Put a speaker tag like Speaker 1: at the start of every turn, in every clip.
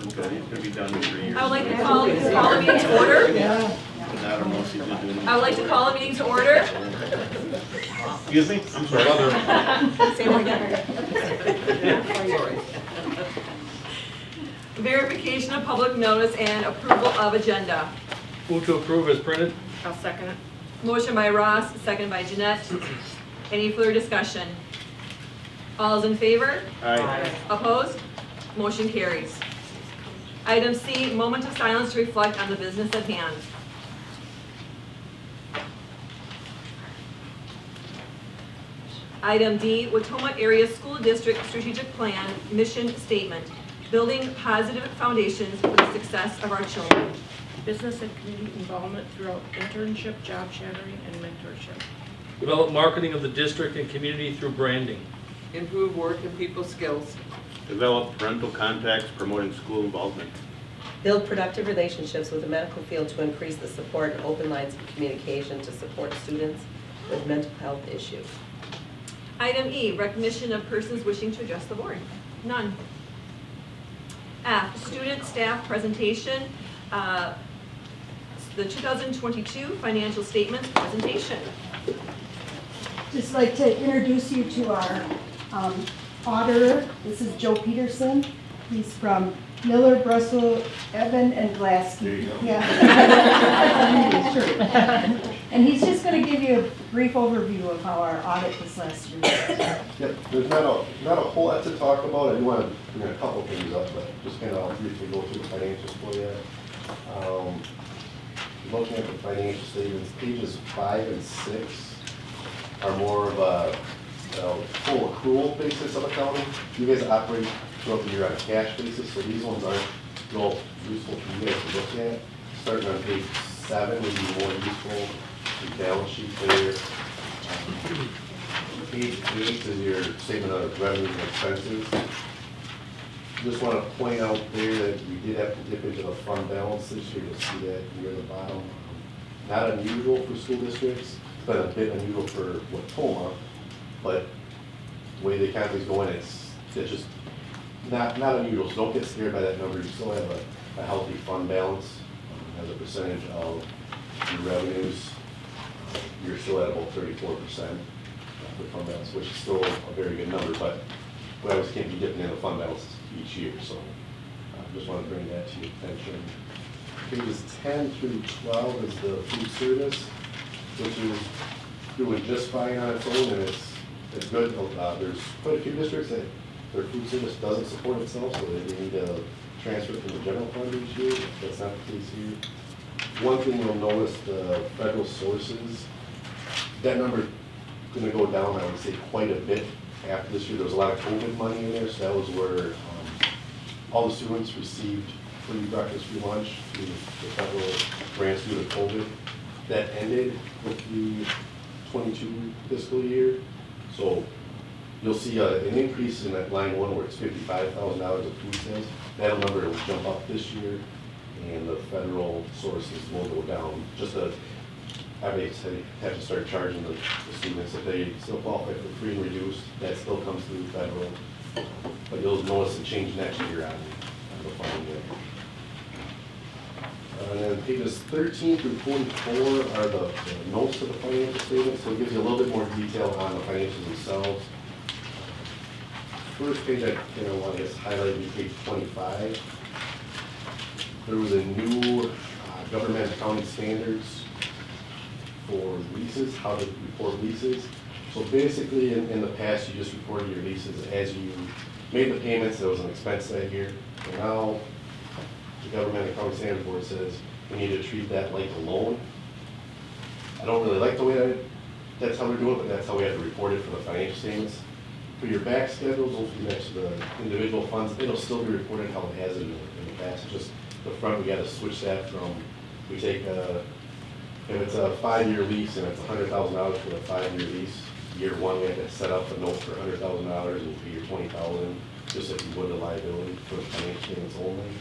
Speaker 1: wasn't good. He's gonna be done in 3 years.
Speaker 2: I would like to call a meeting to order.
Speaker 1: I don't know if he's just doing.
Speaker 2: I would like to call a meeting to order.
Speaker 1: Excuse me? I'm sorry.
Speaker 2: Say it again. Verification of public notice and approval of agenda.
Speaker 3: Move to approve as printed.
Speaker 4: I'll second it.
Speaker 2: Motion by Ross, second by Jeanette. Any further discussion? All is in favor?
Speaker 1: Aye.
Speaker 2: Opposed? Motion carries. Item C, moment of silence to reflect on the business at hand. Item D, Watoma Area School District Strategic Plan Mission Statement, building positive foundations for the success of our children.
Speaker 4: Business and community involvement throughout internship, job shadowing, and mentorship.
Speaker 3: Develop marketing of the district and community through branding.
Speaker 5: Improve work and people skills.
Speaker 1: Develop parental contacts promoting school involvement.
Speaker 6: Build productive relationships with the medical field to increase the support and open lines of communication to support students with mental health issues.
Speaker 2: Item E, recognition of persons wishing to address the board. None. F, student staff presentation, the 2022 financial statements presentation.
Speaker 7: Just like to introduce you to our auditor. This is Joe Peterson. He's from Miller, Brussel, Evan, and Glasgow.
Speaker 1: There you go.
Speaker 7: Yeah. Sure. And he's just going to give you a brief overview of how our audit this last year was.
Speaker 8: Yep, there's not a whole lot to talk about. I do want to bring a couple things up, but just kind of briefly go through the financials for you. Looking at the financial statements, pages 5 and 6 are more of a full accrual basis of accounting. You guys operate throughout the year on a cash basis, so these ones aren't real useful for you guys to look at. Starting on page 7 would be more useful. The balance sheet there. Page 8 is your statement of revenues and expenses. Just want to point out there that we did have to dip into the fund balance this year. You'll see that near the bottom. Not unusual for school districts. It's been a bit unusual for Watoma, but the way the economy's going, it's just not unusual. So don't get scared by that number. You still have a healthy fund balance as a percentage of your revenues. You're still at about 34% for fund balance, which is still a very good number, but we always can't be dipping in the fund balance each year, so I just want to bring that to your attention. Pages 10 through 12 is the food service, which is doing just fine on its own, and it's good. There's quite a few districts that their food service doesn't support itself, so they need to transfer from the general fund each year. That's not the case here. One thing you'll notice, the federal sources, that number is going to go down, I would say, quite a bit after this year. There was a lot of COVID money in there, so that was where all the students received free breakfast, free lunch through the federal grants due to COVID. That ended with the 22 fiscal year. So you'll see an increase in that line 1 where it's $55,000 of food sales. That number will jump up this year, and the federal sources will go down. Just to have to start charging the students if they still qualify for free and reduced. That still comes through federal, but you'll notice a change next year on the funding there. And then pages 13 through 44 are the notes to the financial statements, so it gives you a little bit more detail on the financials themselves. First page I want to just highlight is page 25. There was a new government accounting standards for leases, how to report leases. So basically, in the past, you just reported your leases as you made the payments. There was an expense that year. And now, the government accounting standards board says we need to treat that like a loan. I don't really like the way that's how we're doing it, but that's how we have to report it for the financial statements. For your back schedules, those will be next to the individual funds. It'll still be reported how it has in the past. It's just the front, we got to switch that from, we take if it's a 5-year lease and it's $100,000 for the 5-year lease, year 1 we have to set up a note for $100,000 and pay your $20,000, just if you would the liability for the financial statements only.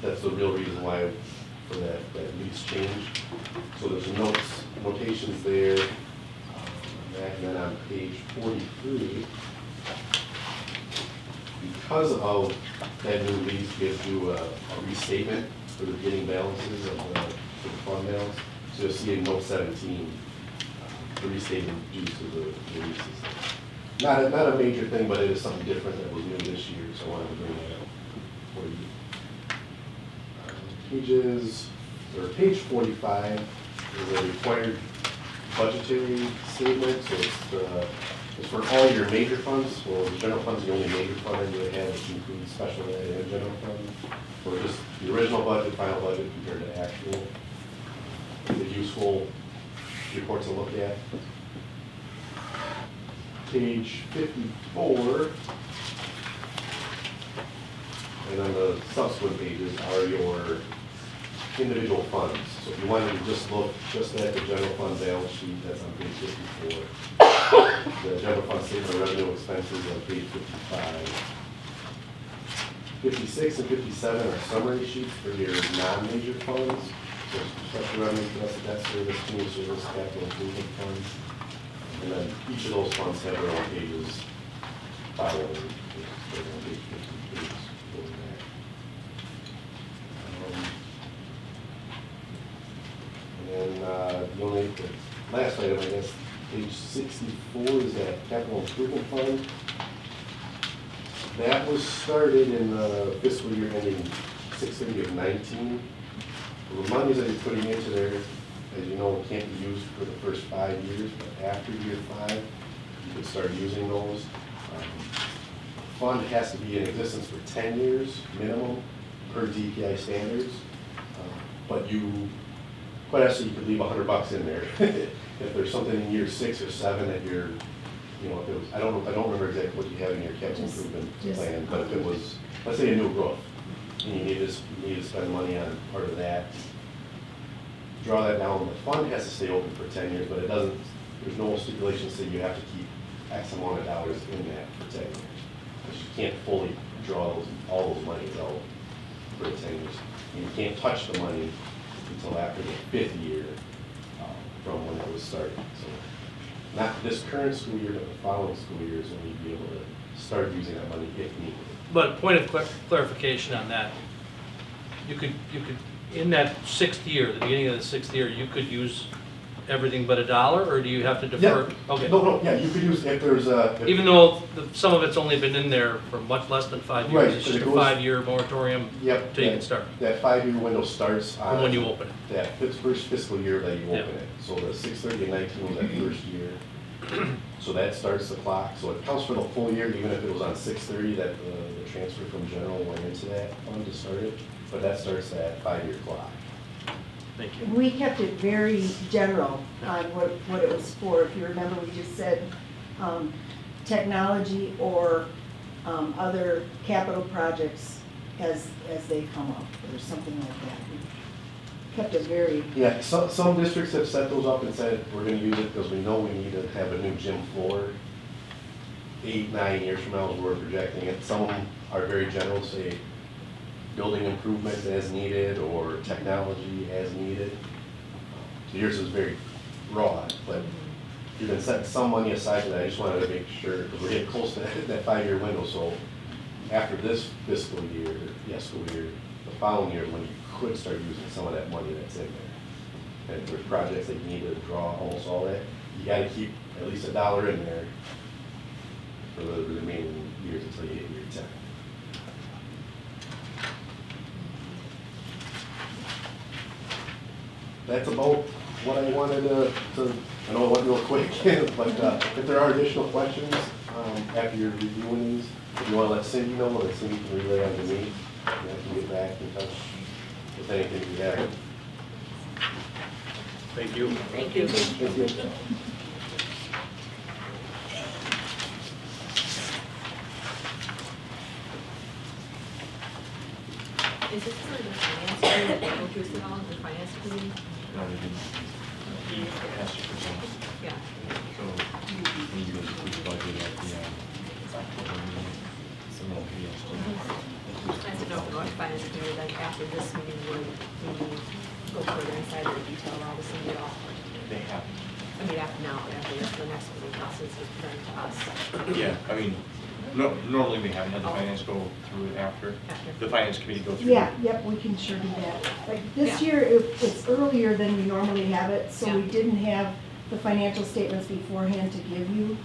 Speaker 8: That's the real reason why for that lease change. So there's notations there. And then on page 43, because of that new lease, we have to do a restatement for the beginning balances of the fund balance. So you'll see in note 17, the restatement due to the leases. Not a major thing, but it is something different that was new this year, so I wanted to bring that up for you. Page 45 is a required budgetary statement, so it's for all your major funds. Well, the general fund's the only major fund that you have, which includes special ed and general fund. For just the original budget, final budget compared to actual. The useful report to look at. Page 54, and on the subsequent pages are your individual funds. So if you wanted to just look just at the general fund balance sheet, that's on page 54. The general fund statement of revenue expenses on page 55. 56 and 57 are summary sheets for your non-major funds. So special revenue, domestic debt service, community service, capital improvement funds. And then each of those funds have their own pages following page 50 going back. And the last item, I guess, page 64 is that capital improvement fund. That was started in the fiscal year ending 6/30/19. The monies that you're putting into there, as you know, can't be used for the first 5 years, but after year 5, you can start using those. The fund has to be in existence for 10 years minimum per DPI standards, but quite honestly, you could leave $100 in there. If there's something in year 6 or 7 that you're, if it was, I don't remember exactly what you have in your capital improvement plan, but if it was, let's say a new roof, and you need to spend money on part of that, draw that down. The fund has to stay open for 10 years, but it doesn't, there's no stipulation saying you have to keep X amount of dollars in that for 10 years. Because you can't fully draw all those monies out for 10 years. And you can't touch the money until after the 5th year from when it was started. So not this current school year, but the following school year is when you'd be able to start using that money if needed.
Speaker 3: But point of clarification on that, you could, in that 6th year, the beginning of the 6th year, you could use everything but $1, or do you have to defer?
Speaker 8: Yeah.
Speaker 3: Okay.
Speaker 8: No, yeah, you could use, if there's a.
Speaker 3: Even though some of it's only been in there for much less than 5 years,
Speaker 8: Right,
Speaker 3: it's
Speaker 8: but
Speaker 3: just
Speaker 8: it
Speaker 3: a
Speaker 8: goes-
Speaker 3: 5-year moratorium
Speaker 8: Yep.
Speaker 3: till you can start,
Speaker 8: That 5-year window starts on.
Speaker 3: from when you open it.
Speaker 8: That first fiscal year that you
Speaker 3: Yeah.
Speaker 8: open it. So the 6/30/19 was that first year. So that starts the clock. So it counts for the full year, even if it was on 6/30 that the transfer from general went into that fund to start it. But that starts that 5-year clock.
Speaker 3: Thank you.
Speaker 7: We kept it very general on what it was for. If you remember, we just said technology or other capital projects as they come up, or something like that. We kept it very,
Speaker 8: Yeah, some districts have set those up and said, we're gonna use it because we know we need to have a new gym floor 8-9 years from now as we're projecting it. Some of them are very general, say building improvements as needed or technology as needed. So yours is very broad, but you've been setting some money aside for that. I just wanted to make sure, because we're getting close to that 5-year window, so after this fiscal year, school year, the following year, when you could start using some of that money that's in there. And if there's projects that you need to draw almost all that, you gotta keep at least $1 in there for the remaining years until you hit year 10. That's about what I wanted to I know it went real quick, but if there are additional questions after you're reviewing these, if you want to let Cindy know, then Cindy can relay on to me, and I can get back in touch with anything you have.
Speaker 3: Thank you.
Speaker 2: Thank you.
Speaker 8: Thank you.
Speaker 2: Is this for the finance committee that they go through it all, the finance committee?
Speaker 9: No, we didn't. He asked you for something.
Speaker 2: Yeah.
Speaker 9: So, when you go to the budget at the, October meeting, so no, he asked you.
Speaker 2: I don't know if the North Finance Committee, like after this meeting, would we go further inside the detail of all this and get all?
Speaker 9: They have.
Speaker 2: I mean, after now, after this, the next meeting, since it's presented to us.
Speaker 9: Yeah, I mean, No, normally we haven't had the finance go through it after. The finance committee go through.
Speaker 7: Yeah, yep, we can sure do that. Like this
Speaker 2: Yeah.
Speaker 7: year, it's earlier than we normally have it, so we
Speaker 2: Yeah.
Speaker 7: didn't have the financial statements beforehand to give you.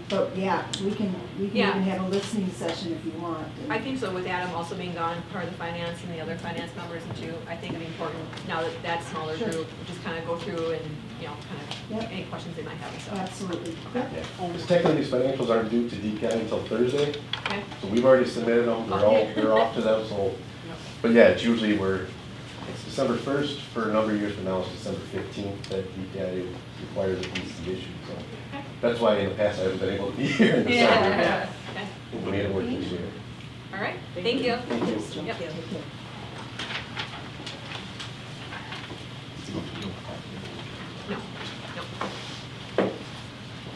Speaker 7: But yeah, we can
Speaker 2: Yeah.
Speaker 7: even have a listening session if you want.
Speaker 2: I think so, with Adam also being gone, part of the finance and the other finance members and too, I think it'd be important, now that that smaller
Speaker 7: Sure.
Speaker 2: group, just kind of go through and, kind
Speaker 7: Yep.
Speaker 2: of, any questions they might have, so.
Speaker 7: Absolutely. Yep.
Speaker 8: Yeah. Because technically, these financials aren't due to DCAT until Thursday,
Speaker 2: Okay,
Speaker 8: so we've already submitted them, they're off to them, so. But yeah, it's usually it's December 1st, for a number of years from now, it's December 15th that DCAT requires a PC issue, so. That's why in the past I haven't been able to be here in December.
Speaker 2: yeah, okay,
Speaker 8: We made it work this year.
Speaker 2: all right, thank you.
Speaker 8: Thank you.
Speaker 2: Yep. No, no.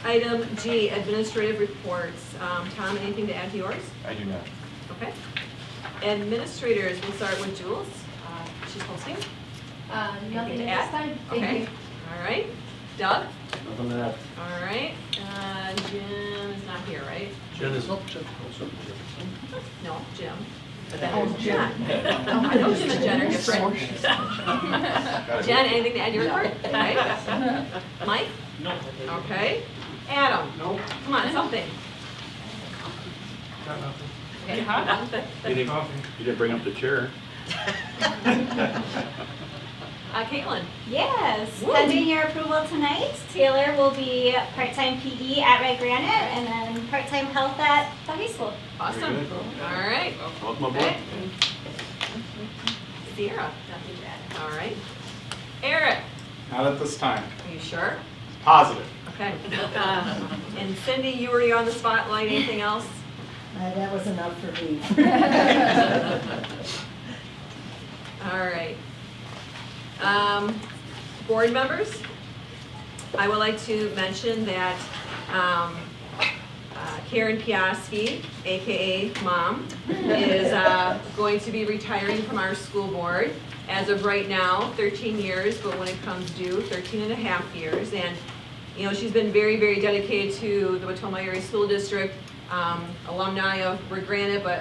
Speaker 2: Item G, administrative reports. Tom, anything to add to yours?
Speaker 9: I do not.
Speaker 2: Okay. Administrators, we'll start with Jules. She's hosting.
Speaker 10: Nothing
Speaker 2: Anything to
Speaker 10: at
Speaker 2: add?
Speaker 10: this time.
Speaker 2: Okay.
Speaker 10: Thank you.
Speaker 2: All right. Doug?
Speaker 3: Nothing to add.
Speaker 2: All right. Jim is not here, right?
Speaker 3: Jen is,
Speaker 2: No, Jim. But then
Speaker 7: Oh,
Speaker 2: there's
Speaker 7: Jim.
Speaker 2: Jen. I know Jim and Jen are different. Jen, anything to add to your report? Okay. Mike?
Speaker 3: no.
Speaker 2: Okay. Adam?
Speaker 3: No.
Speaker 2: Come on, something.
Speaker 3: Got nothing.
Speaker 2: Okay.
Speaker 3: Getting coffee.
Speaker 1: You didn't bring up the chair.
Speaker 2: Caitlin?
Speaker 10: Yes,
Speaker 2: Woo.
Speaker 10: pending your approval tonight, Taylor will be part-time PE at Red Granite and then part-time health at the high school.
Speaker 2: Awesome.
Speaker 1: Very good.
Speaker 2: All right.
Speaker 1: Welcome aboard.
Speaker 2: Okay. Sierra? All right. Eric?
Speaker 11: Not at this time.
Speaker 2: Are you sure?
Speaker 11: Positive.
Speaker 2: Okay. And Cindy, you were on the spotlight. Anything else?
Speaker 7: That was enough for me.
Speaker 2: All right. Board members, I would like to mention that Karen Piaski, AKA Mom, is going to be retiring from our school board. As of right now, 13 years, but when it comes due, 13 and a half years. And, she's been very, very dedicated to the Watoma Area School District, alumni of Red Granite, but,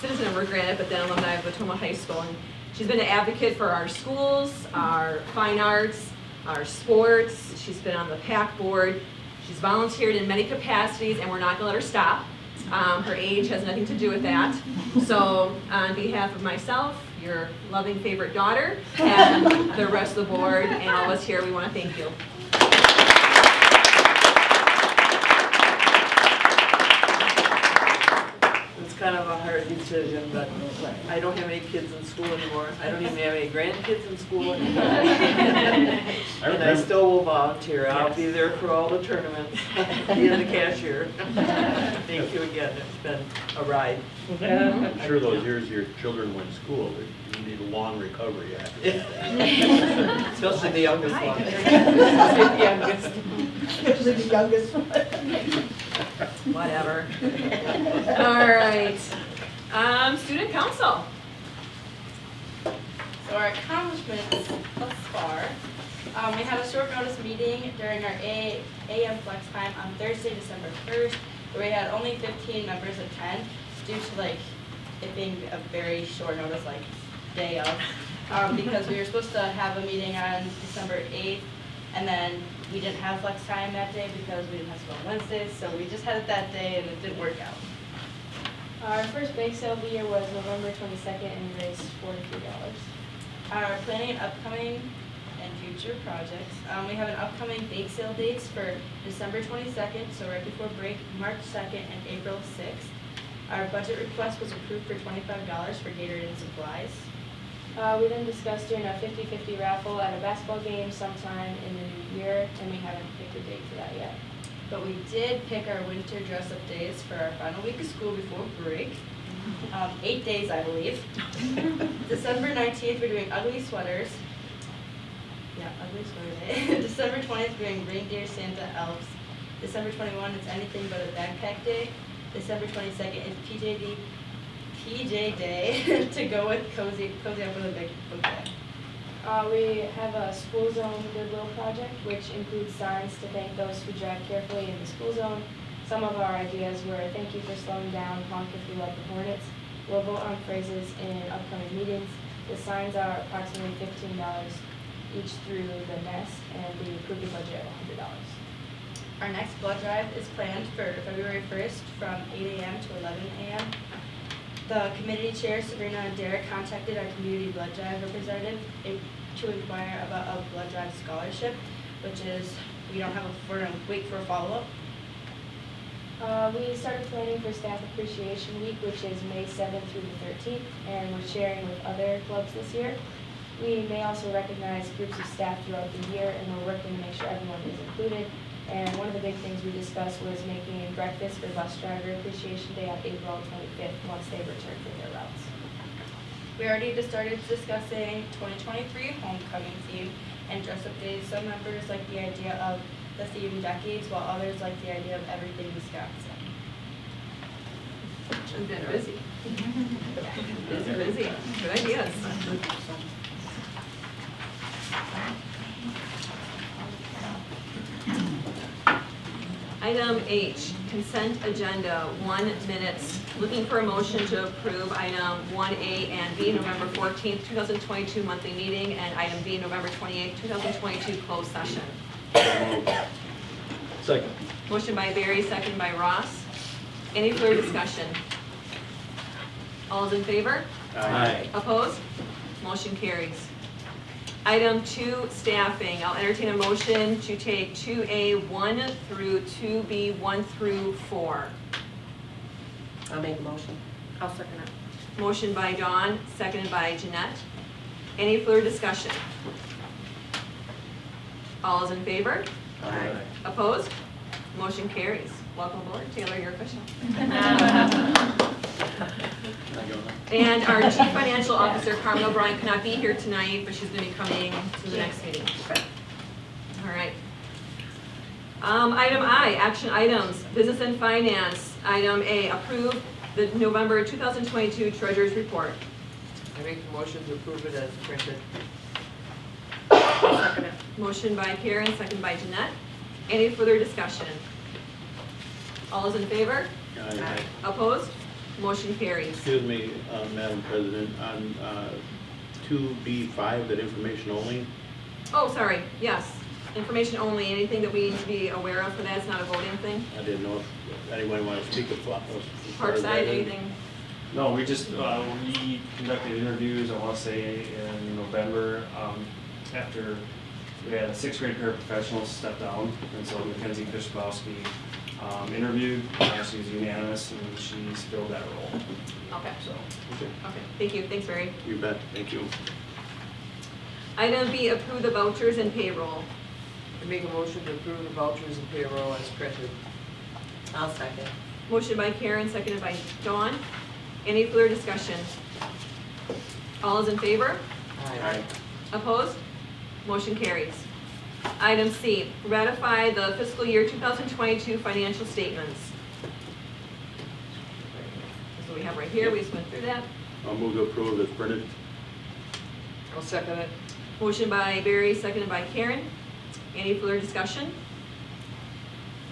Speaker 2: citizen of Red Granite, but then alumni of Watoma High School. And she's been an advocate for our schools, our fine arts, our sports. She's been on the PAC board. She's volunteered in many capacities, and we're not gonna let her stop. Her age has nothing to do with that. So on behalf of myself, your loving favorite daughter, and the rest of the board, and all of us here, we wanna thank you.
Speaker 5: It's kind of a hard decision, but I don't have any kids in school anymore. I don't even have any grandkids in school anymore. And I still will volunteer. I'll be there for all the tournaments, be the cashier. Thank you again. It's been a ride.
Speaker 1: I'm sure those years your children went to school, you need a long recovery after that.
Speaker 5: Especially the youngest one.
Speaker 7: Especially the youngest one.
Speaker 2: Whatever. All right. Student council.
Speaker 12: So our accomplishments thus far, we had a short notice meeting during our AM flex time on Thursday, December 1st, where we had only 15 members attend due to it being a very short notice, day of, because we were supposed to have a meeting on December 8th, and then we didn't have flex time that day because we didn't have school on Wednesdays, so we just had it that day and it didn't work out.
Speaker 10: Our first bake sale of the year was November 22nd and we raised $43.
Speaker 12: Our planning upcoming and future projects. We have an upcoming bake sale dates for December 22nd, so right before break, March 2nd, and April 6th. Our budget request was approved for $25 for Gatorade and supplies.
Speaker 10: We then discussed doing a 50-50 raffle at a basketball game sometime in the new year, and we haven't picked a date for that yet.
Speaker 12: But we did pick our winter dress-up days for our final week of school before break. 8 days, I believe. December 19th, we're doing ugly sweaters. Yeah, ugly sweater day. December 20th, we're doing reindeer, Santa, elves. December 21st, it's anything but a backpack day. December 22nd is PJ Day to go with cozy up with a big book bag.
Speaker 10: We have a school zone goodwill project, which includes signs to thank those who drive carefully in the school zone, Some of our ideas were thank you for slowing down, honk if you like the Hornets. We'll vote on phrases in upcoming meetings. The signs are approximately $15 each through the nest, and we approved a budget of $100.
Speaker 12: Our next blood drive is planned for February 1st from 8 a.m. to 11 a.m. The committee chair, Sabrina and Derek, contacted our community blood drive representative to inquire about a blood drive scholarship, which is, we don't have we're gonna wait for a follow-up.
Speaker 10: We started planning for Staff Appreciation Week, which is May 7th through the 13th, and we're sharing with other clubs this year. We may also recognize groups of staff throughout the year, and we're working to make sure everyone is included. And one of the big things we discussed was making breakfast for Bus Driver Appreciation Day on April 25th, once they return from their routes.
Speaker 12: We already started discussing 2023 homecoming theme and dress-up days. Some members like the idea of the theme decades, while others like the idea of everything Wisconsin.
Speaker 2: I've been busy. Busy. Good ideas. Item H, consent agenda, 1 minutes. Looking for a motion to approve item 1A and B, November 14th, 2022 monthly meeting, and item B, November 28th, 2022 closed session.
Speaker 3: Second.
Speaker 2: Motion by Barry, second by Ross. Any further discussion? All is in favor?
Speaker 3: Aye.
Speaker 2: Opposed? Motion carries. Item 2, staffing. I'll entertain a motion to take 2A 1 through 2B 1 through 4.
Speaker 6: I'll make a motion.
Speaker 4: I'll second it.
Speaker 2: Motion by Dawn, seconded by Jeanette. Any further discussion? All is in favor?
Speaker 6: Aye.
Speaker 2: Opposed? Motion carries. Welcome aboard. Taylor, you're official. And our Chief Financial Officer, Carmen O'Brien, could not be here tonight, but she's going to be coming to the next meeting. All right. Item I, action items, business and finance. Item A, approve the November 2022 Treasurer's Report.
Speaker 5: I make a motion to approve it as printed.
Speaker 4: I'll second it.
Speaker 2: Motion by Karen, second by Jeanette. Any further discussion? All is in favor?
Speaker 1: Aye.
Speaker 2: Opposed? Motion carries.
Speaker 1: Excuse me, Madam President, on 2B5, that information only,
Speaker 2: Oh, sorry, yes. Information only, anything that we need to be aware of for that, it's not a voting thing?
Speaker 1: I didn't know if anyone wanted to speak of
Speaker 2: Parkside, anything?
Speaker 9: No, we just, we conducted interviews, I want to say in November, after we had a 6th grade paraprofessional step down, and so Mackenzie Bishbowski interviewed, she was unanimous, and she's filled that role,
Speaker 2: Okay,
Speaker 9: so.
Speaker 2: okay, thank you, thanks, Barry.
Speaker 1: You bet, thank you.
Speaker 2: Item B, approve the vouchers and payroll.
Speaker 5: I make a motion to approve the vouchers and payroll as printed.
Speaker 6: I'll second.
Speaker 2: Motion by Karen, seconded by Dawn. Any further discussion? All is in favor?
Speaker 5: Aye.
Speaker 2: Opposed? Motion carries. Item C, ratify the fiscal year 2022 financial statements. That's what we have right here, we just went through that.
Speaker 1: I'll move to approve as printed.
Speaker 5: I'll second it.
Speaker 2: Motion by Barry, seconded by Karen. Any further discussion?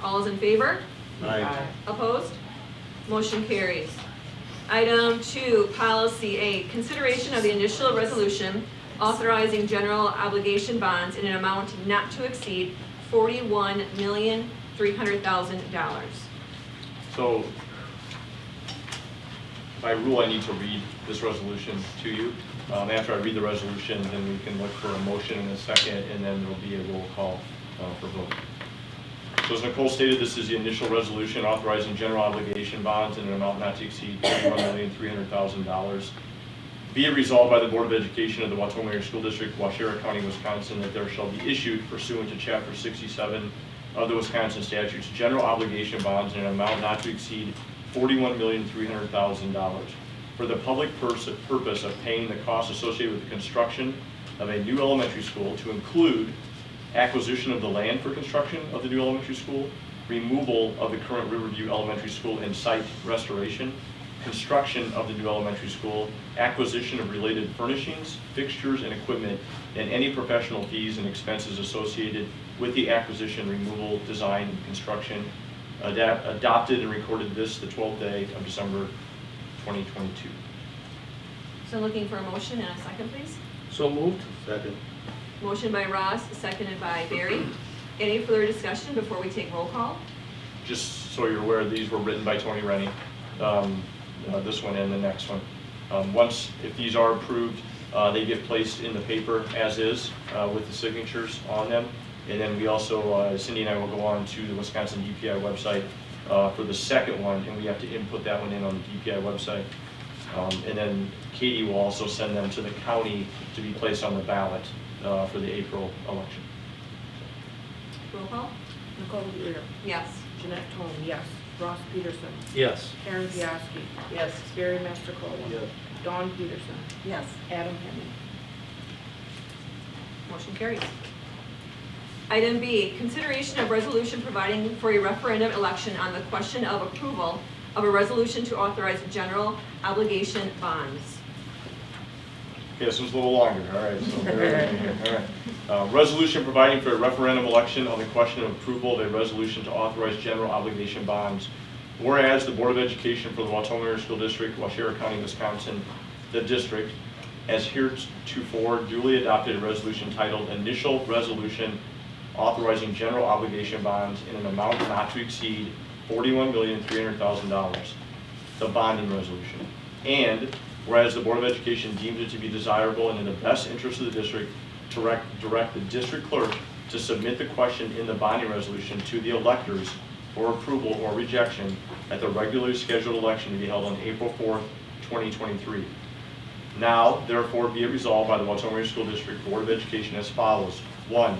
Speaker 2: All is in favor?
Speaker 1: Aye.
Speaker 2: Opposed? Motion carries. Item 2, policy A, consideration of the initial resolution authorizing general obligation bonds in an amount not to exceed $41,300,000.
Speaker 13: So, by rule, I need to read this resolution to you. After I read the resolution, then we can look for a motion in a second, and then there'll be a roll call for vote. So as Nicole stated, this is the initial resolution authorizing general obligation bonds in an amount not to exceed $41,300,000. Be it resolved by the Board of Education of the Wautoma Area School District, Waushara County, Wisconsin, that there shall be issued pursuant to Chapter 67 of the Wisconsin statutes, general obligation bonds in an amount not to exceed $41,300,000 for the public purpose of paying the costs associated with the construction of a new elementary school, to include acquisition of the land for construction of the new elementary school, removal of the current Riverview Elementary School and site restoration, construction of the new elementary school, acquisition of related furnishings, fixtures, and equipment, and any professional fees and expenses associated with the acquisition, removal, design, construction, adopted and recorded this the 12th day of December 2022.
Speaker 2: So looking for a motion and a second, please.
Speaker 3: So moved?
Speaker 1: Second.
Speaker 2: Motion by Ross, seconded by Barry. Any further discussion before we take roll call?
Speaker 13: Just so you're aware, these were written by Tony Rennie, this one and the next one. Once, if these are approved, they get placed in the paper as is with the signatures on them. And then we also, Cindy and I will go on to the Wisconsin DPI website for the second one, and we have to input that one in on the DPI website. And then Katie will also send them to the county to be placed on the ballot for the April election.
Speaker 2: Roll call?
Speaker 4: Nicole Lear,
Speaker 2: Yes.
Speaker 4: Jeanette Tome, yes. Ross Peterson,
Speaker 3: Yes.
Speaker 4: Karen Biaski,
Speaker 5: Yes.
Speaker 4: Barry Mastercola.
Speaker 1: Yes.
Speaker 4: Dawn Peterson,
Speaker 6: Yes.
Speaker 4: Adam Henning.
Speaker 2: Motion carries. Item B, consideration of resolution providing for a referendum election on the question of approval of a resolution to authorize general obligation bonds.
Speaker 13: Okay, this one's a little longer, all right, so bear with me here. All right. Resolution providing for a referendum election on the question of approval of a resolution to authorize general obligation bonds. Whereas the Board of Education for the Wautoma School District, Washera County, Wisconsin, the district, has heretofore duly adopted a resolution titled Initial Resolution Authorizing General Obligation Bonds in an amount not to exceed $41,300,000, the bonding resolution. And whereas the Board of Education deems it to be desirable and in the best interest of the district to direct the district clerk to submit the question in the bonding resolution to the electors for approval or rejection at the regularly scheduled election to be held on April 4th, 2023. Now, therefore, be it resolved by the Wautoma School District Board of Education as follows. 1.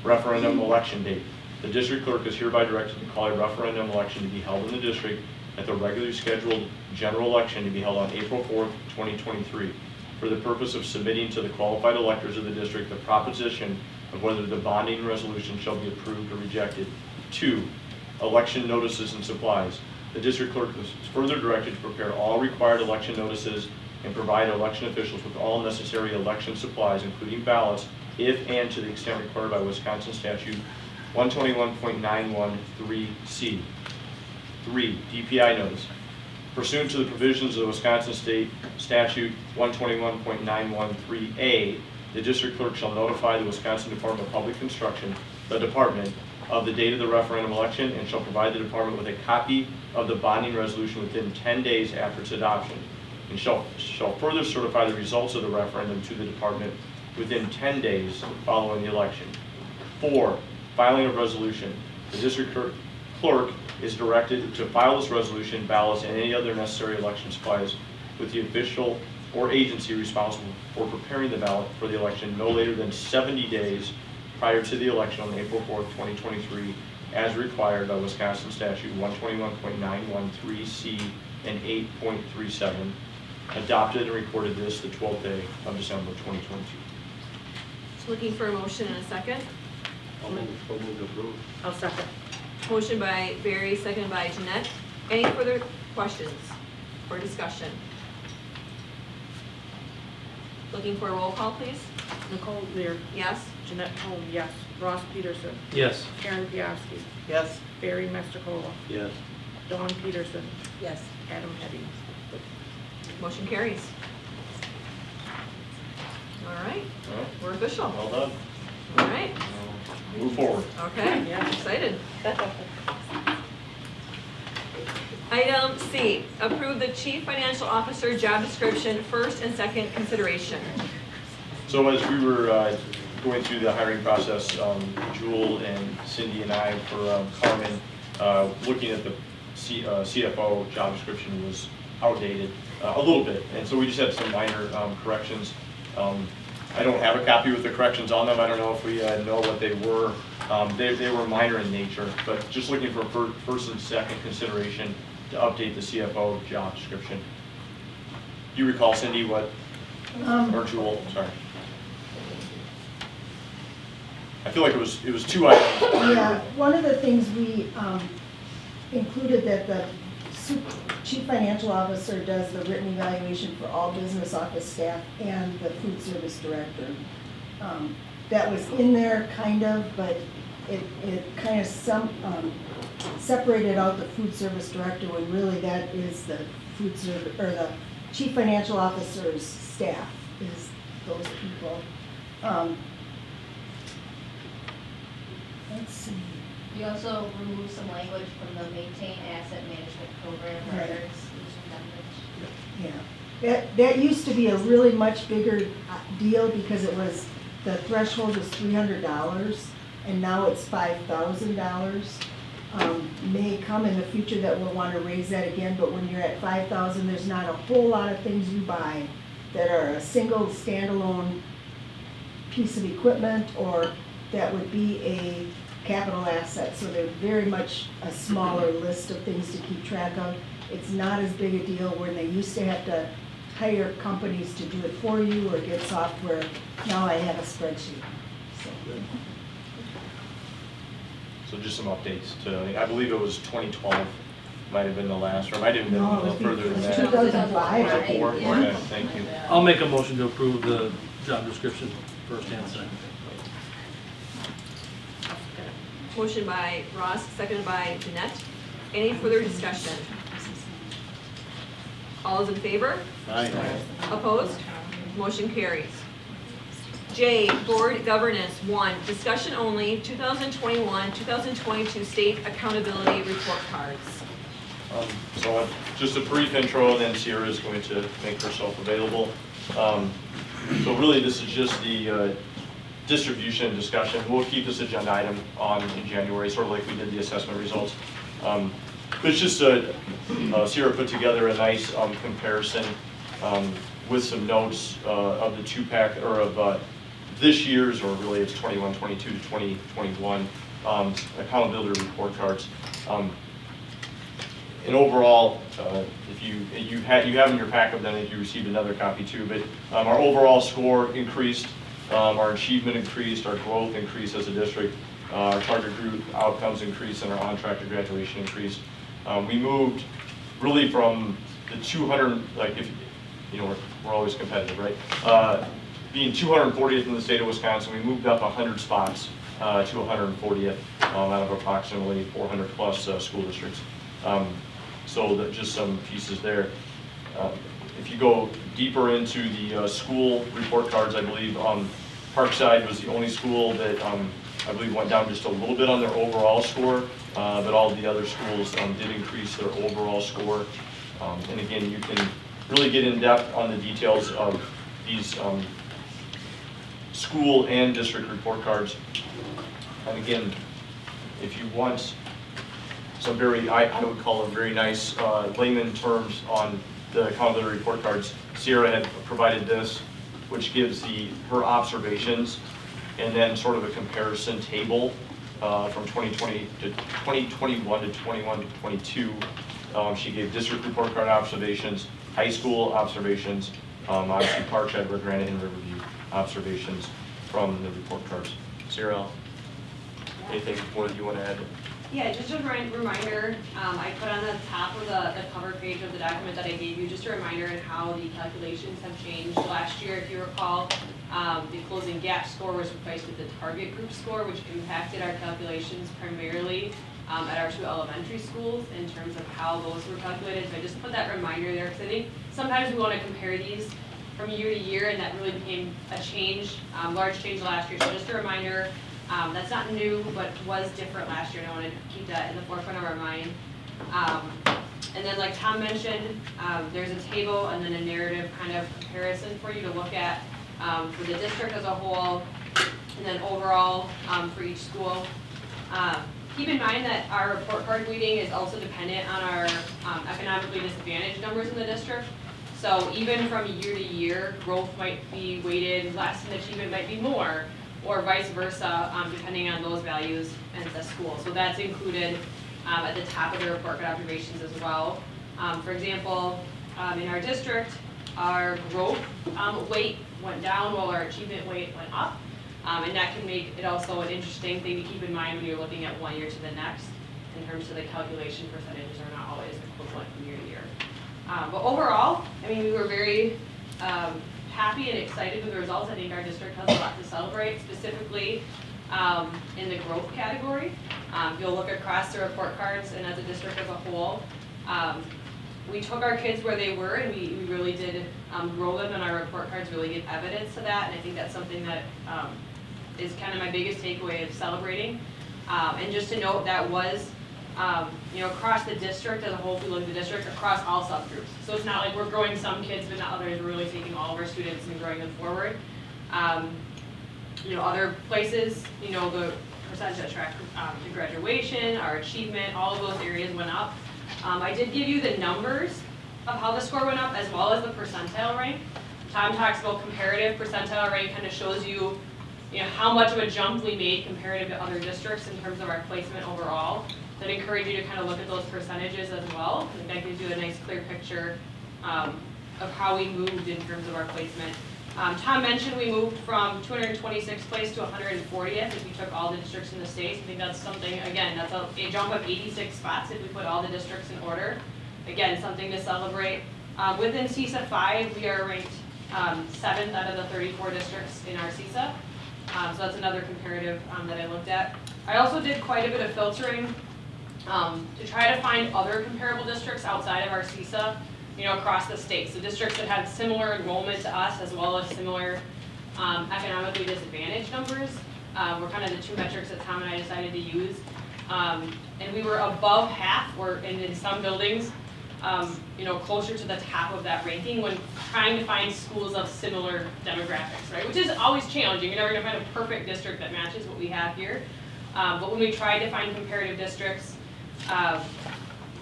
Speaker 13: Referendum election date. The district clerk is hereby directed to call a referendum election to be held in the district at the regularly scheduled general election to be held on April 4th, 2023, for the purpose of submitting to the qualified electors of the district the proposition of whether the bonding resolution shall be approved or rejected. 2. Election notices and supplies. The district clerk is further directed to prepare all required election notices and provide election officials with all necessary election supplies, including ballots, if and to the extent required by Wisconsin Statute 121.913C. 3. DPI notice. Pursuant to the provisions of the Wisconsin State Statute 121.913A, the district clerk shall notify the Wisconsin Department of Public Instruction, the department, of the date of the referendum election and shall provide the department with a copy of the bonding resolution within 10 days after its adoption, and shall further certify the results of the referendum to the department within 10 days following the election. 4. Filing of resolution. The district clerk is directed to file this resolution, ballots, and any other necessary election supplies with the official or agency responsible for preparing the ballot for the election no later than 70 days prior to the election on April 4th, 2023, as required by Wisconsin Statute 121.913C and 8.37, adopted and recorded this the 12th day of December 2022.
Speaker 2: Just looking for a motion and a second.
Speaker 1: I'll move to approve.
Speaker 4: I'll second.
Speaker 2: Motion by Barry, seconded by Jeanette. Any further questions or discussion? Looking for a roll call, please.
Speaker 4: Nicole Lear,
Speaker 2: Yes?
Speaker 4: Jeanette Tome, yes. Ross Peterson,
Speaker 3: Yes.
Speaker 4: Karen Biaski,
Speaker 5: Yes.
Speaker 4: Barry Mastercola,
Speaker 1: Yes.
Speaker 4: Dawn Peterson,
Speaker 6: Yes.
Speaker 4: Adam Henning.
Speaker 2: Motion carries. All right,
Speaker 13: All right,
Speaker 2: we're official.
Speaker 13: well done.
Speaker 2: All right,
Speaker 13: Move forward.
Speaker 2: okay, yeah, excited. Item C, approve the chief financial officer job description, first and second consideration.
Speaker 13: So as we were going through the hiring process, Jewel and Cindy and I for Carmen, looking at the CFO job description was outdated a little bit. And so we just had some minor corrections. I don't have a copy with the corrections on them. I don't know if we know what they were. They were minor in nature, but just looking for first and second consideration to update the CFO job description. Do you recall, Cindy, what, or Jewel, sorry. I feel like it was 2 items.
Speaker 7: Yeah, one of the things we included that the chief financial officer does the written evaluation for all business office staff and the food service director. That was in there kind of, but it kind of separated out the food service director when really that is the food service, or the chief financial officer's staff is those people. Let's see.
Speaker 14: We also removed some language from the maintain asset management program
Speaker 7: Right.
Speaker 14: records, which
Speaker 7: Yeah, that used to be a really much bigger deal because it was, the threshold was $300 and now it's $5,000. May come in the future that we'll want to raise that again, but when you're at 5,000, there's not a whole lot of things you buy that are a single standalone piece of equipment or that would be a capital asset. So they're very much a smaller list of things to keep track of. It's not as big a deal when they used to have to hire companies to do it for you or get software. Now I have a spreadsheet. So.
Speaker 13: So just some updates to, I believe it was 2012, might have been the last, or might have been
Speaker 7: No,
Speaker 13: a little further than that.
Speaker 7: 2005.
Speaker 13: Was it 4?
Speaker 14: Yeah.
Speaker 13: Okay, thank you.
Speaker 3: I'll make a motion to approve the job description first and second.
Speaker 2: Motion by Ross, seconded by Jeanette. Any further discussion? All those in favor?
Speaker 1: Aye.
Speaker 2: Opposed? Motion carries. J, Board Governance, 1, discussion only, 2021-2022 State Accountability Report Cards.
Speaker 13: So just a brief intro, and then Sierra is going to make herself available. So really, this is just the distribution discussion. We'll keep this agenda item on in January, sort of like we did the assessment results. But it's just Sierra put together a nice comparison with some notes of the two-pack, or of this year's, or really it's 21-22 to 2021 accountability report cards. And overall, if you have in your packet, then if you received another copy too, but our overall score increased, our achievement increased, our growth increased as a district, our target group outcomes increased, and our on-track to graduation increased. We moved really from the 200, like if, you know, we're always competitive, right? Being 240th in the state of Wisconsin, we moved up 100 spots to 140th out of approximately 400 plus school districts. So that just some pieces there. If you go deeper into the school report cards, I believe Parkside was the only school that I believe went down just a little bit on their overall score, but all of the other schools did increase their overall score. And again, you can really get in depth on the details of these school and district report cards. And again, if you want some very, I would call them very nice layman terms on the accountability report cards, Sierra had provided this, which gives her observations and then sort of a comparison table from 2020 to 2021 to 21 to 22. She gave district report card observations, high school observations, obviously Parkside, Red Granite, and Riverview observations from the report cards. Sierra, anything more that you want to add?
Speaker 15: Yeah, just a reminder, I put on the top of the cover page of the document that I gave you, just a reminder on how the calculations have changed. Last year, if you recall, the closing gap score was replaced with the target group score, which impacted our calculations primarily at our two elementary schools in terms of how those were calculated. So I just put that reminder there, because I think sometimes we want to compare these from year to year, and that really became a change, large change last year. So just a reminder, that's not new, but was different last year, and I wanted to keep that in the forefront of our mind. And then like Tom mentioned, there's a table and then a narrative kind of comparison for you to look at for the district as a whole, and then overall for each school. Keep in mind that our report card weighting is also dependent on our economically disadvantaged numbers in the district. So even from year to year, growth might be weighted less and achievement might be more, or vice versa, depending on those values and the school. So that's included at the top of the report card observations as well. For example, in our district, our growth weight went down while our achievement weight went up. And that can make it also an interesting thing to keep in mind when you're looking at one year to the next, in terms of the calculation percentages are not always equivalent from year to year. But overall, I mean, we were very happy and excited with the results. I think our district has a lot to celebrate, specifically in the growth category. If you'll look across the report cards and as a district as a whole, we took our kids where they were and we really did grow them, and our report cards really give evidence to that, and I think that's something that is kind of my biggest takeaway of celebrating. And just to note, that was across the district as a whole, if we look at the district, across all subgroups. So it's not like we're growing some kids but not others, we're really taking all of our students and growing them forward. Other places, the percentage that track to graduation, our achievement, all of those areas went up. I did give you the numbers of how the score went up as well as the percentile rank. Tom talks about comparative percentile rank, kind of shows you, how much of a jump we made comparative to other districts in terms of our placement overall. So I'd encourage you to kind of look at those percentages as well. I think that gives you a nice clear picture of how we moved in terms of our placement. Tom mentioned we moved from 226th place to 140th if you took all the districts in the state. I think that's something, again, that's a jump of 86 spots if we put all the districts in order. Again, something to celebrate. Within CISA 5, we are ranked 7th out of the 34 districts in our CISA. So that's another comparative that I looked at. I also did quite a bit of filtering to try to find other comparable districts outside of our CISA, across the state. So districts that had similar enrollment to us as well as similar economically disadvantaged numbers were kind of the two metrics that Tom and I decided to use. And we were above half, or in some buildings, closer to the top of that ranking when trying to find schools of similar demographics, right? Which is always challenging. You're never gonna find a perfect district that matches what we have here. But when we tried to find comparative districts,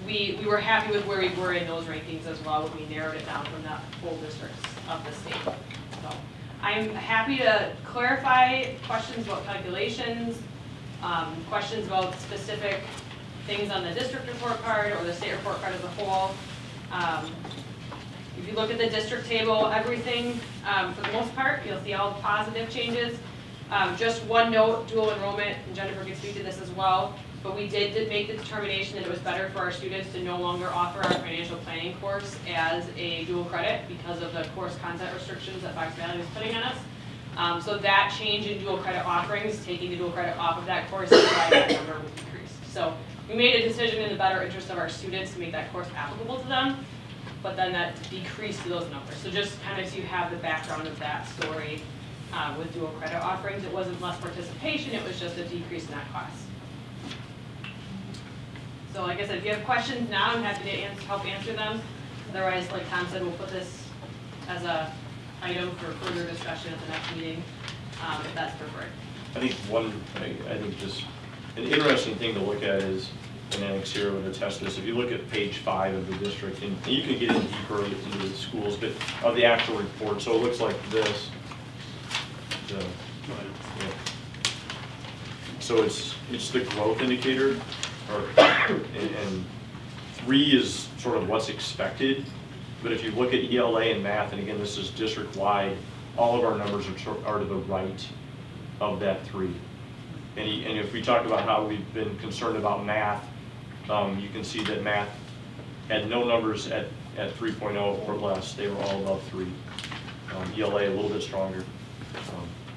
Speaker 15: we were happy with where we were in those rankings as well when we narrowed it down from the whole districts of the state. So I'm happy to clarify questions about calculations, questions about specific things on the district report card or the state report card as a whole. If you look at the district table, everything, for the most part, you'll see all the positive changes. Just one note, dual enrollment, and Jennifer can speak to this as well, but we did make the determination that it was better for our students to no longer offer our financial planning course as a dual credit because of the course content restrictions that Fox Valley was putting on us. So that change in dual credit offerings, taking the dual credit off of that course, is why that number was decreased. So we made a decision in the better interest of our students to make that course applicable to them, but then that decreased those numbers. So just kind of so you have the background of that story with dual credit offerings, it wasn't less participation, it was just a decrease in that cost. So like I said, if you have questions now, I'm happy to help answer them. Otherwise, like Tom said, we'll put this as a item for further discussion at the next meeting, if that's preferred.
Speaker 13: I think just an interesting thing to look at is, and Alex here would attest to this, if you look at page 5 of the district, and you can get in deeper into the schools, but of the actual report, so it looks like this. So it's the growth indicator, and 3 is sort of what's expected, but if you look at ELA and math, and again, this is district-wide, all of our numbers are to the right of that 3. And if we talk about how we've been concerned about math, you can see that math had no numbers at 3.0 or less. They were all above 3. ELA a little bit stronger.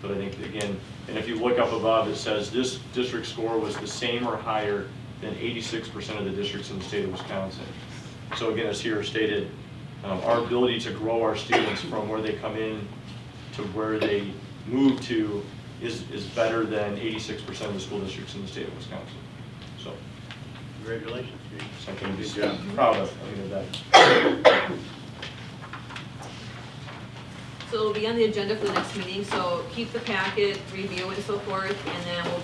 Speaker 13: But I think, again, and if you look up above, it says this district score was the same or higher than 86% of the districts in the state of Wisconsin. So again, as here stated, our ability to grow our students from where they come in to where they move to is better than 86% of the school districts in the state of Wisconsin. So,
Speaker 1: congratulations, Steve.
Speaker 13: Something to be proud of. I mean, that.
Speaker 2: So it'll be on the agenda for the next meeting, so keep the packet, review it and so forth, and then we'll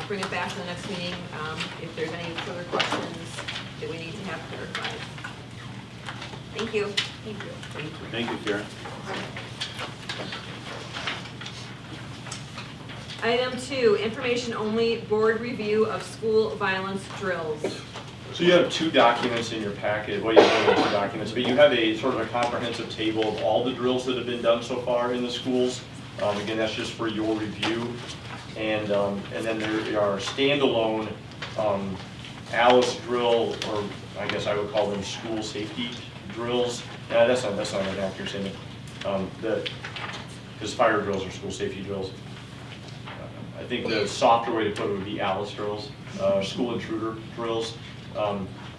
Speaker 2: bring it back to the next meeting if there's any further questions that we need to have clarified. Thank you. Thank you.
Speaker 1: Thank you. Thank you, Karen.
Speaker 2: Item 2, information only, board review of school violence drills.
Speaker 13: So you have 2 documents in your packet. Well, you have 2 documents, but you have a sort of a comprehensive table of all the drills that have been done so far in the schools. Again, that's just for your review. And then there are standalone Alice drill, or I guess I would call them school safety drills. That's not an accurate statement. Because fire drills are school safety drills. I think the softer way to put it would be Alice drills, school intruder drills.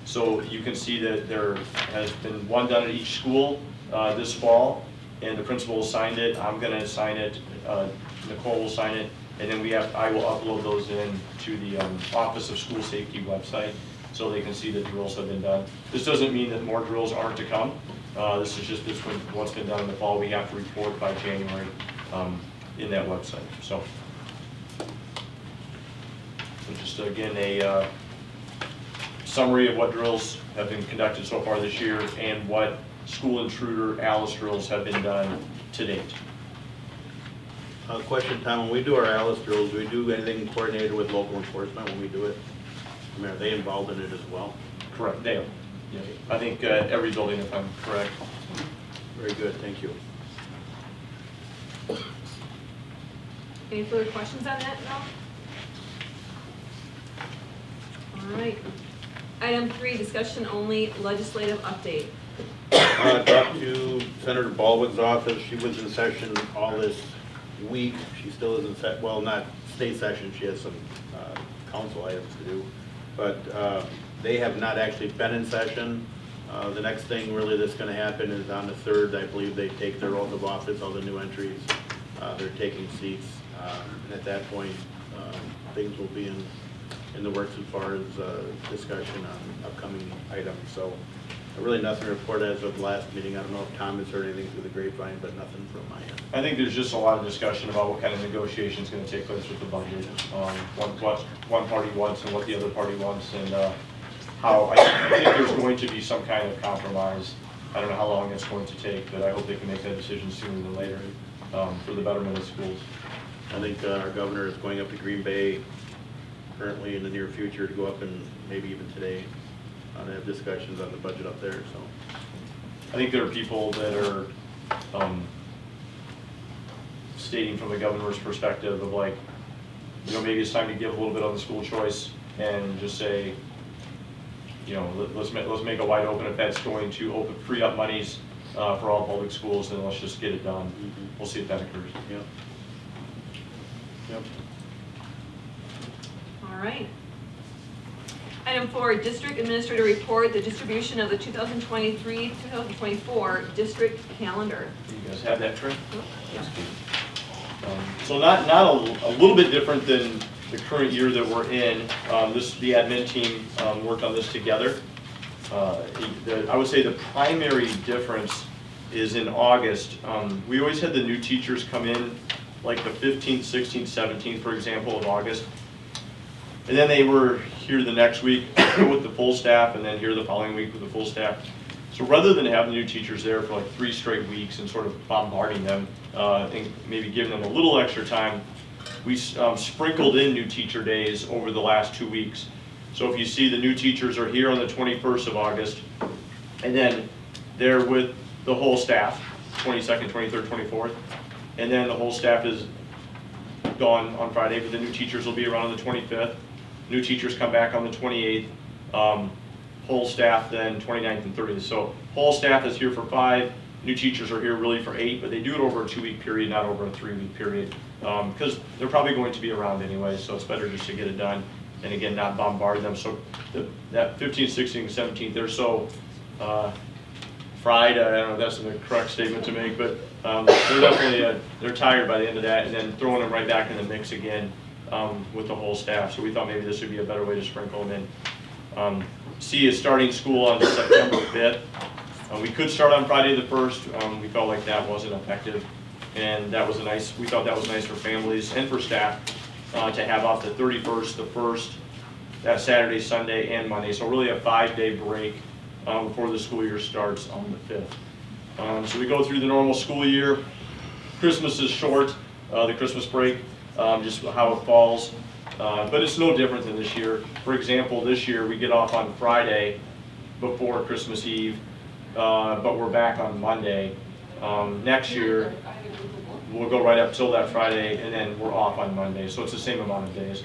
Speaker 13: So you can see that there has been one done at each school this fall, and the principal signed it. I'm going to sign it. Nicole will sign it, and then I will upload those in to the Office of School Safety website so they can see that drills have been done. This doesn't mean that more drills aren't to come. This is just what's been done in the fall. We have to report by January in that website. So just again a summary of what drills have been conducted so far this year and what school intruder Alice drills have been done to date.
Speaker 1: Question, Tom, when we do our Alice drills, do we do anything coordinated with local enforcement when we do it? I mean, are they involved in it as well?
Speaker 13: Correct, they are. Yeah. I think every building, if I'm correct.
Speaker 1: Very good, thank you.
Speaker 2: Any further questions on that, no? All right. Item 3, discussion only, legislative update.
Speaker 1: Talked to Senator Baldwin's office. She was in session all this week. She still is in session, well, not state session. She has some council items to do. But they have not actually been in session. The next thing really that's going to happen is on the 3rd, I believe they take their oath of office, all the new entries. They're taking seats. And at that point, things will be in the works as far as discussion on upcoming items. So really nothing to report as of the last meeting. I don't know if Tom has heard anything through the grapevine, but nothing from my end.
Speaker 13: I think there's just a lot of discussion about what kind of negotiation is going to take place with the budget. What one party wants and what the other party wants, and how I think there's going to be some kind of compromise. I don't know how long it's going to take, but I hope they can make that decision sooner than later for the betterment of schools.
Speaker 1: I think our governor is going up to Green Bay currently in the near future to go up and maybe even today to have discussions on the budget up there. So
Speaker 13: I think there are people that are stating from the governor's perspective of like, you know, maybe it's time to give a little bit on the school choice and just say, you know, let's make it wide open. If that's going to free up monies for all public schools, then let's just get it done. Mm-hmm. We'll see if that occurs.
Speaker 1: Yep. Yep.
Speaker 2: All right. Item 4, District Administrator Report, the distribution of the 2023-2024 district calendar.
Speaker 13: You guys have that, Trey?
Speaker 2: Oh, yeah.
Speaker 13: So not a little bit different than the current year that we're in. The admin team worked on this together. I would say the primary difference is in August. We always had the new teachers come in like the 15th, 16th, 17th, for example, of August. And then they were here the next week with the full staff, and then here the following week with the full staff. So rather than have the new teachers there for like 3 straight weeks and sort of bombarding them, and maybe giving them a little extra time, we sprinkled in new teacher days over the last 2 weeks. So if you see the new teachers are here on the 21st of August, and then they're with the whole staff, 22nd, 23rd, 24th, and then the whole staff is gone on Friday, but the new teachers will be around on the 25th. New teachers come back on the 28th. Whole staff then 29th and 30th. So whole staff is here for 5. New teachers are here really for 8, but they do it over a 2-week period, not over a 3-week period, because they're probably going to be around anyway, so it's better just to get it done and again not bombard them. So that 15th, 16th, 17th, they're so fried. I don't know if that's the correct statement to make, but they're definitely they're tired by the end of that, and then throwing them right back in the mix again with the whole staff. So we thought maybe this would be a better way to sprinkle them in. C is starting school on September 5th. We could start on Friday the 1st. We felt like that wasn't effective, and that was we thought that was nice for families and for staff to have off the 31st, the 1st, that Saturday, Sunday, and Monday. So really a 5-day break before the school year starts on the 5th. So we go through the normal school year. Christmas is short, the Christmas break, just how it falls. But it's no different than this year. For example, this year we get off on Friday before Christmas Eve, but we're back on Monday. Next year, we'll go right up till that Friday, and then we're off on Monday. So it's the same amount of days.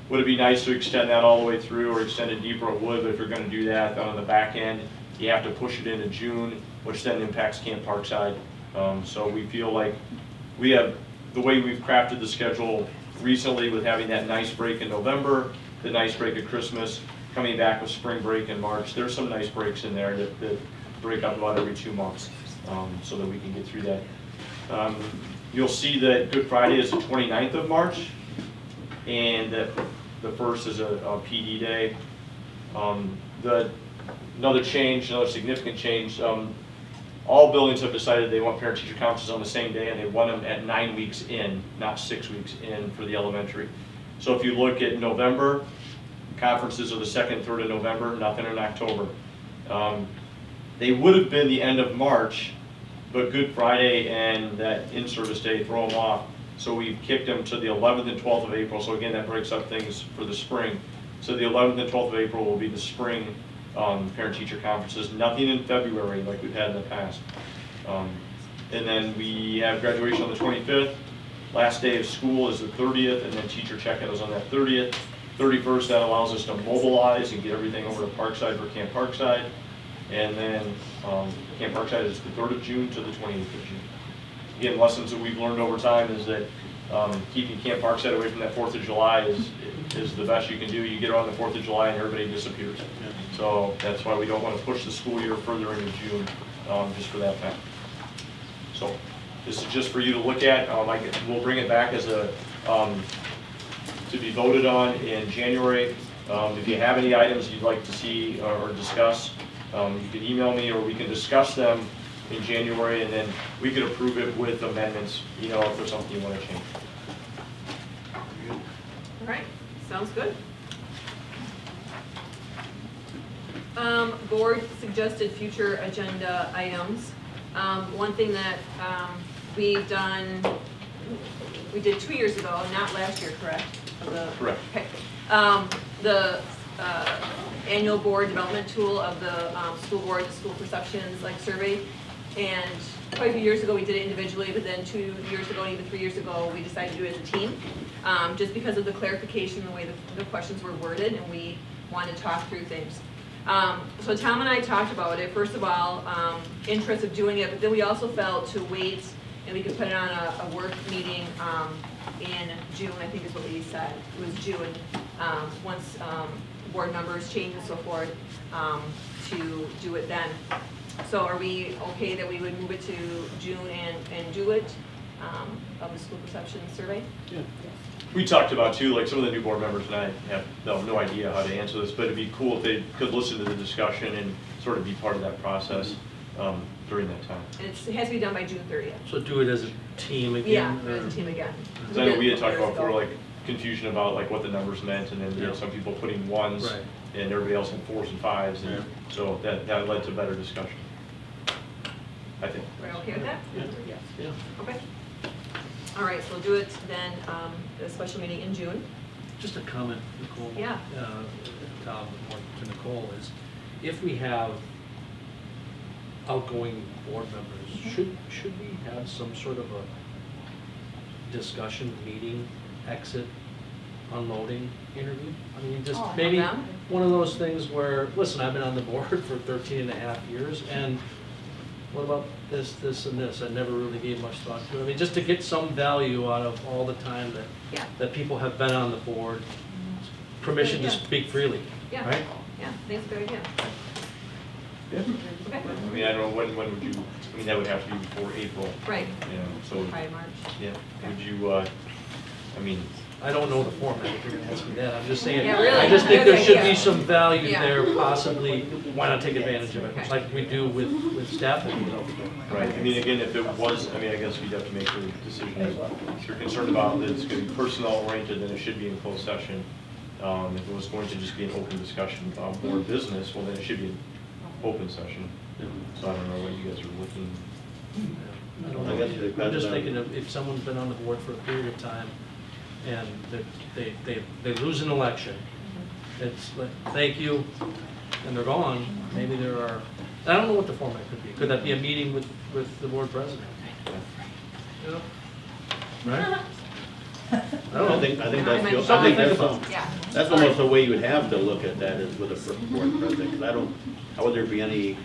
Speaker 13: Would it be nice to extend that all the way through or extend it deeper? It would, but if you're going to do that, then on the back end, you have to push it into June, which then impacts Camp Parkside. So we feel like we have, the way we've crafted the schedule recently with having that nice break in November, the nice break at Christmas, coming back with spring break in March, there's some nice breaks in there that break up about every 2 months, so that we can get through that. You'll see that Good Friday is the 29th of March, and that the first is a PD day. Another change, another significant change, all buildings have decided they want parent-teacher conferences on the same day, and they want them at 9 weeks in, not 6 weeks in for the elementary. So if you look at November, conferences are the 2nd, 3rd of November, nothing in October. They would have been the end of March, but Good Friday and that in-service day throw them off. So we've kicked them to the 11th and 12th of April. So again, that breaks up things for the spring. So the 11th and 12th of April will be the spring parent-teacher conferences. Nothing in February like we've had in the past. And then we have graduation on the 25th. Last day of school is the 30th, and then teacher check-in is on that 30th. 31st, that allows us to mobilize and get everything over to Parkside for Camp Parkside. And then Camp Parkside is the 3rd of June to the 28th of June. Again, lessons that we've learned over time is that keeping Camp Parkside away from that 4th of July is the best you can do. You get around the 4th of July and everybody disappears. So that's why we don't want to push the school year further into June, just for that fact. So this is just for you to look at. We'll bring it back as a to be voted on in January. If you have any items you'd like to see or discuss, you can email me, or we can discuss them in January, and then we could approve it with amendments, if there's something you want to change.
Speaker 2: All right, sounds good. Board suggested future agenda items. One thing that we've done, we did 2 years ago, not last year, correct?
Speaker 13: Correct.
Speaker 2: Okay. The annual board development tool of the school board, the school perceptions survey. And quite a few years ago, we did it individually, but then 2 years ago, and even 3 years ago, we decided to do it as a team, just because of the clarification, the way the questions were worded, and we wanted to talk through things. So Tom and I talked about it. First of all, interest of doing it, but then we also felt to wait, and we could put it on a work meeting in June, I think is what we said. It was June, once board members change and so forth, to do it then. So are we okay that we would move it to June and do it, of the school perception survey?
Speaker 13: Yeah. We talked about too, like some of the new board members and I have no idea how to answer this, but it'd be cool if they could listen to the discussion and sort of be part of that process during that time.
Speaker 2: And it has to be done by June 30th.
Speaker 3: So do it as a team again?
Speaker 2: Yeah, as a team again.
Speaker 13: Because I know we had talked about before, like confusion about what the numbers meant, and then some people putting ones,
Speaker 3: Right.
Speaker 13: and everybody else had 4s and 5s, and so that led to better discussion, I think.
Speaker 2: We're okay with that?
Speaker 3: Yeah.
Speaker 2: Okay. All right, so we'll do it then, a special meeting in June.
Speaker 3: Just a comment, Nicole.
Speaker 2: Yeah.
Speaker 3: Tom, more to Nicole, is if we have outgoing board members, should we have some sort of a discussion, meeting, exit, unloading interview? I mean, just maybe one of those things where, listen, I've been on the board for 13 and a half years, and what about this, this, and this? I never really gave much thought to it. I mean, just to get some value out of all the time that people have been on the board, permission to speak freely,
Speaker 2: Yeah.
Speaker 3: right?
Speaker 2: Yeah, I think it's a good idea.
Speaker 13: Yeah.
Speaker 2: Okay.
Speaker 13: I mean, I don't know, when would you, I mean, that would have to be before April.
Speaker 2: Right.
Speaker 13: So.
Speaker 2: Probably March.
Speaker 13: Yeah,
Speaker 2: Okay.
Speaker 13: would you, I mean.
Speaker 3: I don't know the format, if you're gonna ask me that, I'm just saying,
Speaker 2: Yeah, really.
Speaker 3: I just think there should
Speaker 2: Yeah.
Speaker 3: be some value
Speaker 2: Yeah.
Speaker 3: there, possibly, why not take advantage of it,
Speaker 2: Okay.
Speaker 3: like we do with staff.
Speaker 13: Right, I mean, again, if it was, I mean, I guess we'd have to make the decision, if you're concerned about that it's gonna be personnel oriented, then it should be in closed session. If it was going to just be an open discussion about board business, well, then it should be an open session. So I don't know what you guys are looking.
Speaker 3: I don't know. I'm just thinking of if someone's been on the board for a period of time and they lose an election, it's like, thank you, and they're gone, maybe there are, I don't know what the format could be. Could that be a meeting with the board president? Yeah. Right? I don't know.
Speaker 1: I think
Speaker 2: Yeah.
Speaker 1: that's almost the way you would have to look at that, is with a board president, because how would there be any,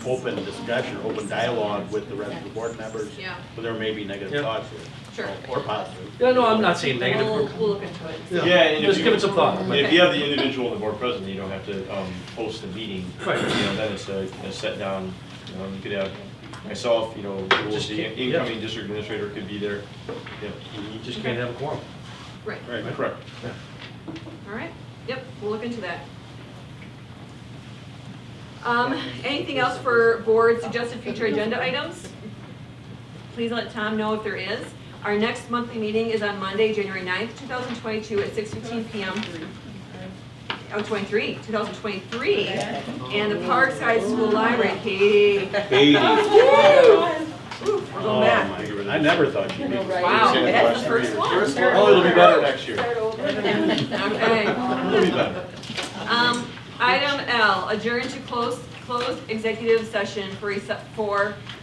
Speaker 1: open discussion, open dialogue with the rest of the board members.
Speaker 2: Yeah.
Speaker 1: But there may be negative
Speaker 3: Yeah.
Speaker 1: thoughts
Speaker 2: Sure.
Speaker 1: or positive.
Speaker 3: Yeah, no, I'm not saying negative.
Speaker 2: We'll look into it.
Speaker 3: Yeah.
Speaker 13: Yeah, and if
Speaker 3: Just
Speaker 13: you-
Speaker 3: give it some thought.
Speaker 13: And if you have the individual and the board president, you don't have to post the meeting.
Speaker 3: Right.
Speaker 13: Then it's a set down, you could have myself,
Speaker 3: Just
Speaker 13: the
Speaker 3: can't-
Speaker 13: incoming district administrator could be there. Yeah.
Speaker 3: You just can't have a quorum.
Speaker 2: Right,
Speaker 1: Right.
Speaker 13: Correct.
Speaker 2: all right, yep, we'll look into that. Anything else for board suggested future agenda items? Please let Tom know if there is. Our next monthly meeting is on Monday, January 9th, 2022 at 6:15 PM. 2023. And the Parkside School Library, Katie.
Speaker 1: Katie.
Speaker 2: Ooh, we're going back.
Speaker 1: Oh, my, I never thought she'd be.
Speaker 2: Wow, that's the first one.
Speaker 13: Oh, it'll be better next year.
Speaker 2: Okay.
Speaker 13: It'll be better.
Speaker 2: Item L, adjourn to closed executive session for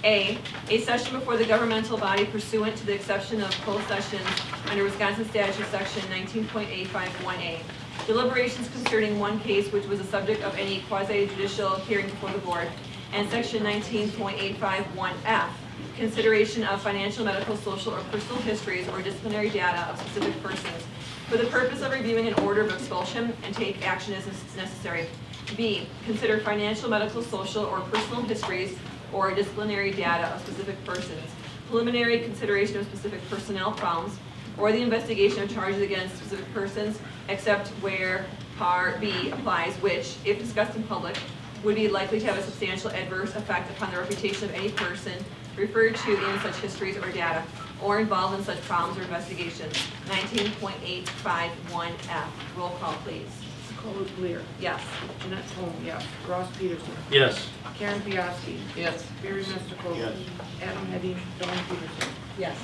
Speaker 2: a session before the governmental body pursuant to the exception of closed sessions under Wisconsin statute section 19.851A. Deliberations concerning one case which was the subject of any quasi-judicial hearing before the board, and section 19.851F. Consideration of financial, medical, social, or personal histories or disciplinary data of specific persons for the purpose of reviewing an order of expulsion and take action as necessary. B, consider financial, medical, social, or personal histories or disciplinary data of specific persons, preliminary consideration of specific personnel problems, or the investigation of charges against specific persons, except where Part B applies, which, if discussed in public, would be likely to have a substantial adverse effect upon the reputation of any person referred to in such histories or data, or involved in such problems or investigations. 19.851F. Roll call, please.
Speaker 4: Nicole Lear,
Speaker 2: Yes.
Speaker 4: Jeanette Tome, yes. Ross Peterson,
Speaker 3: Yes.
Speaker 4: Karen Piaski,
Speaker 5: Yes.
Speaker 4: Barry Mesterkovic,
Speaker 1: Yes.
Speaker 4: Adam Heddy, Dawn Peterson.
Speaker 6: Yes.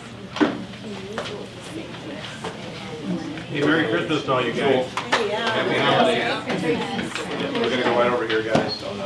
Speaker 1: Hey, Merry Christmas to all you guys.
Speaker 6: Yeah.
Speaker 1: Happy holidays.
Speaker 13: We're gonna go right over here, guys, on